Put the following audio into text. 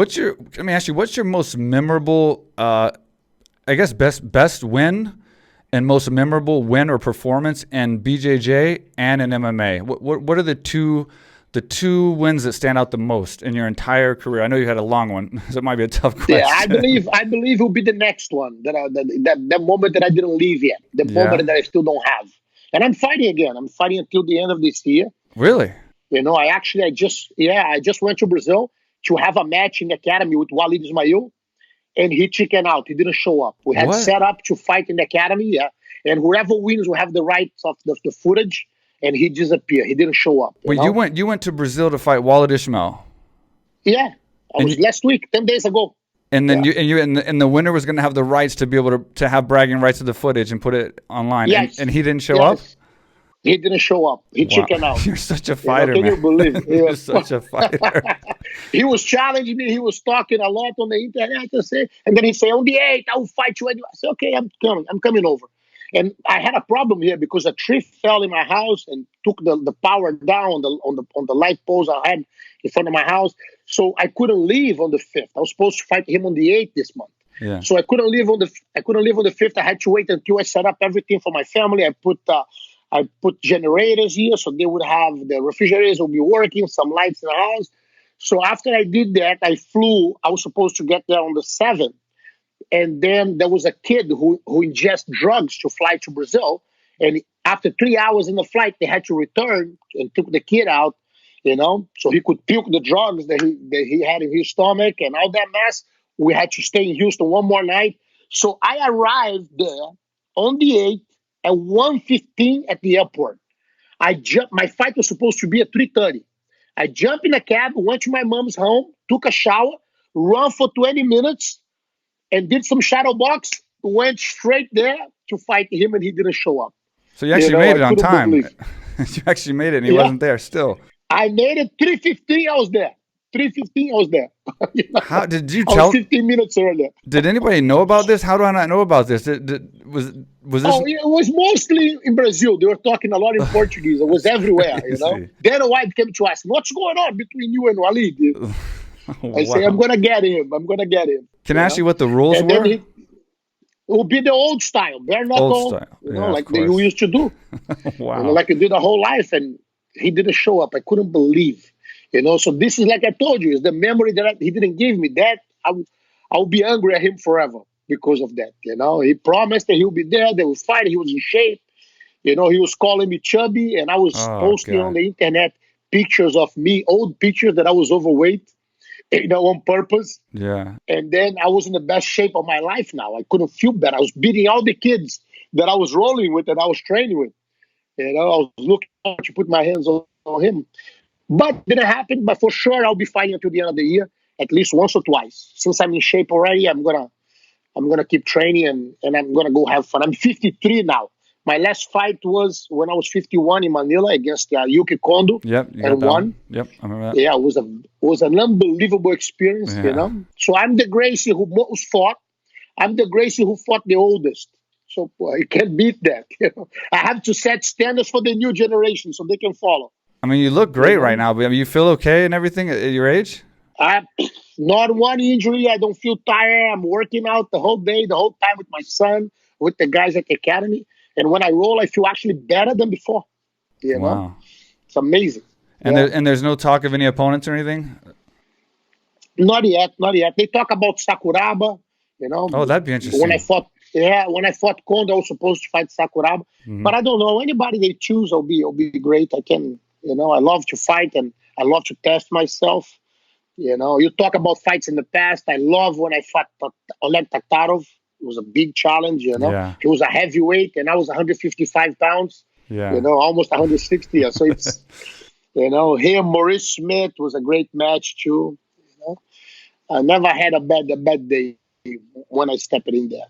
Let me ask you, what's your most memorable, I guess best win and most memorable win or performance in BJJ and in MMA? What are the two wins that stand out the most in your entire career? I know you had a long one, so it might be a tough question. Yeah, I believe it will be the next one. That moment that I didn't leave yet, the moment that I still don't have, and I'm fighting again. I'm fighting until the end of this year. Really? I just went to Brazil to have a match in the academy with Wallid Ismail, and he chickened out. He didn't show up. We had set up to fight in the academy, and whoever wins will have the rights of the footage. And he disappeared. He didn't show up. You went to Brazil to fight Wallid Ismail. Yeah, last week, 10 days ago. And then the winner was going to have the rights to be able to have bragging rights to the footage and put it online. Yes. And he didn't show up. He didn't show up. He chickened out. You're such a fighter, man. Can you believe it? You're such a fighter. He was challenging me. He was talking a lot on the internet. And then he said, on the 8th, I will fight you. I said, okay, I'm coming. I'm coming over. And I had a problem here because a tree fell in my house and took the power down on the light poles I had in front of my house. So I couldn't leave on the 5th. I was supposed to fight him on the 8th this month. Yeah. So I couldn't leave on the 5th. I had to wait until I set up everything for my family. I put generators here so they would have the refrigerators will be working, some lights in the house. So after I did that, I flew. I was supposed to get there on the 7th. And then there was a kid who ingests drugs to fly to Brazil. And after 3 hours in the flight, they had to return and took the kid out, so he could puke the drugs that he had in his stomach and all that mess. We had to stay in Houston one more night. So I arrived there on the 8th at 1:15 at the airport. My flight was supposed to be at 3:30. I jumped in a cab, went to my mom's home, took a shower, ran for 20 minutes, and did some shadow box, went straight there to fight him, and he didn't show up. So you actually made it on time. You actually made it, and he wasn't there still. I made it 3:15. I was there. 3:15. I was there. How did you tell? I was 15 minutes earlier. Did anybody know about this? How do I not know about this? Was this? Oh, it was mostly in Brazil. They were talking a lot in Portuguese. It was everywhere. Then the wife came to ask, "What's going on between you and Wallid?" I say, I'm going to get him. Can I ask you what the rules were? It will be the old style, bare-knuckle, like they used to do. Wow. Like he did the whole life, and he didn't show up. I couldn't believe, So this is like I told you, is the memory that he didn't give me. That I'll be angry at him forever because of that. He promised that he'll be there. They will fight. He was in shape. He was calling me chubby, and I was posting on the internet pictures of me, old pictures that I was overweight. On purpose. Yeah. And then I was in the best shape of my life now. I couldn't feel better. I was beating all the kids that I was rolling with and I was training with. I was looking to put my hands on him. But it didn't happen. But for sure, I'll be fighting until the end of the year, at least once or twice. Since I'm in shape already, I'm gonna keep training and I'm gonna go have fun. I'm 53 now. My last fight was when I was 51 in Manila against Yuki Kondo. Yep, and won. Yep, I remember that. Yeah, it was an unbelievable experience, So I'm the Gracie who most fought. I'm the Gracie who fought the oldest. So you can't beat that. I have to set standards for the new generation so they can follow. I mean, you look great right now, but you feel okay and everything at your age? Not one injury. I don't feel tired. I'm working out the whole day, the whole time with my son, with the guys at the academy. And when I roll, I feel actually better than before. Wow. It's amazing. And there's no talk of any opponents or anything? Not yet. They talk about Sakuraba, Oh, that'd be interesting. When I fought Kondo, I was supposed to fight Sakuraba. Mm-hmm. But I don't know. Anybody they choose will be great. I can, I love to fight and I love to test myself. You talk about fights in the past. I love when I fought Oleg Taktarov. It was a big challenge, Yeah. He was a heavyweight, and I was 155 pounds. Yeah. Almost 160. So it's, him, Maurice Smith was a great match too. I never had a bad day when I stepped in there.